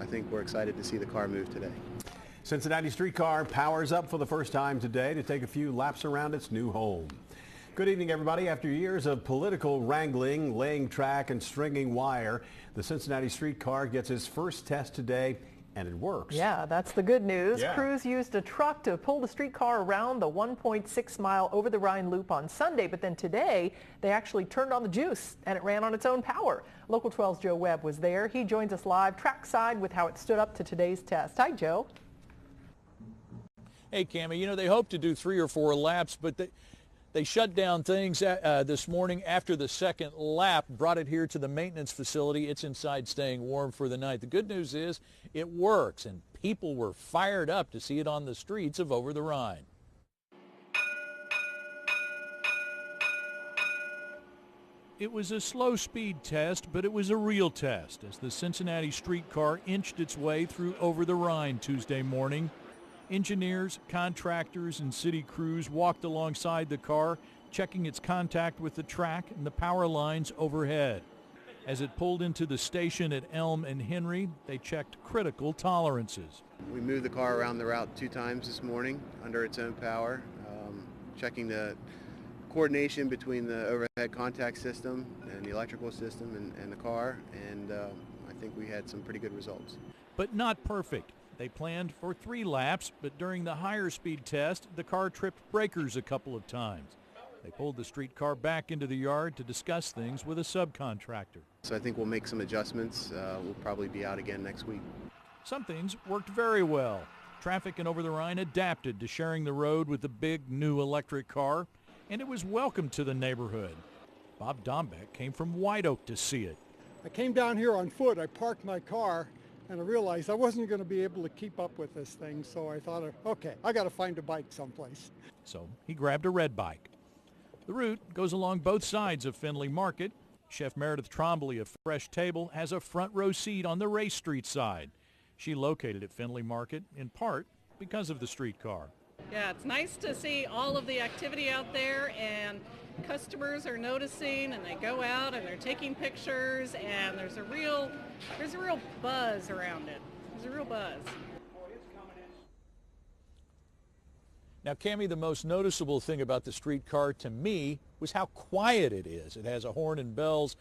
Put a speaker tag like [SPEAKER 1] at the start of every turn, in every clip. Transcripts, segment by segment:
[SPEAKER 1] I think we're excited to see the car move today.
[SPEAKER 2] Cincinnati Streetcar powers up for the first time today to take a few laps around its new home. Good evening, everybody. After years of political wrangling, laying track and stringing wire, the Cincinnati Streetcar gets its first test today, and it works.
[SPEAKER 3] Yeah, that's the good news.
[SPEAKER 2] Yeah.
[SPEAKER 3] Crews used a truck to pull the streetcar around the 1.6-mile over-the-Rhine loop on Sunday, but then today they actually turned on the juice and it ran on its own power. Local 12's Joe Webb was there. He joins us live trackside with how it stood up to today's test. Hi, Joe.
[SPEAKER 4] Hey, Cammie, you know, they hope to do 3 or 4 laps, but they shut down things this morning after the second lap, brought it here to the maintenance facility. It's inside staying warm for the night. The good news is it works, and people were fired up to see it on the streets of Over the Rhine. It was a slow speed test, but it was a real test as the Cincinnati Streetcar inched its way through Over the Rhine Tuesday morning. Engineers, contractors, and city crews walked alongside the car, checking its contact with the track and the power lines overhead. As it pulled into the station at Elm and Henry, they checked critical tolerances.
[SPEAKER 1] We moved the car around the route 2 times this morning under its own power, checking the coordination between the overhead contact system and the electrical system and the car, and I think we had some pretty good results.
[SPEAKER 4] But not perfect. They planned for 3 laps, but during the higher speed test, the car tripped breakers a couple of times. They pulled the streetcar back into the yard to discuss things with a subcontractor.
[SPEAKER 1] So I think we'll make some adjustments. We'll probably be out again next week.
[SPEAKER 4] Some things worked very well. Traffic in Over the Rhine adapted to sharing the road with the big new electric car, and it was welcome to the neighborhood. Bob Dombeck came from White Oak to see it.
[SPEAKER 5] I came down here on foot. I parked my car, and I realized I wasn't going to be able to keep up with this thing, so I thought, okay, I got to find a bike someplace.
[SPEAKER 4] So he grabbed a red bike. The route goes along both sides of Findlay Market. Chef Meredith Trombley of Fresh Table has a front row seat on the Race Street side. She located at Findlay Market in part because of the streetcar.
[SPEAKER 6] Yeah, it's nice to see all of the activity out there, and customers are noticing, and they go out and they're taking pictures, and there's a real buzz around it. There's a real buzz.
[SPEAKER 4] Now, Cammie, the most noticeable thing about the streetcar to me was how quiet it is. It has a horn and bells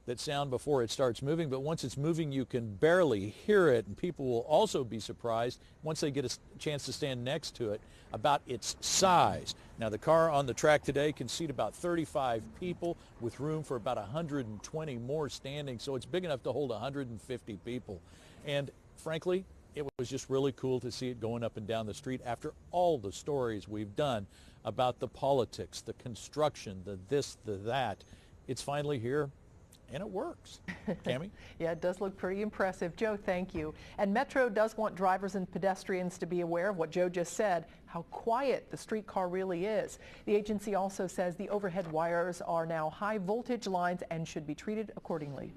[SPEAKER 4] that sound before it starts moving, but once it's moving, you can barely hear it, and people will also be surprised once they get a chance to stand next to it about its size. Now, the car on the track today can seat about 35 people with room for about 120 more standing, so it's big enough to hold 150 people. And frankly, it was just really cool to see it going up and down the street after all the stories we've done about the politics, the construction, the this, the that. It's finally here. And it works. Cammie?
[SPEAKER 3] Yeah, it does look pretty impressive. Joe, thank you. And Metro does want drivers and pedestrians to be aware of what Joe just said, how quiet the streetcar really is. The agency also says the overhead wires are now high voltage lines and should be treated accordingly.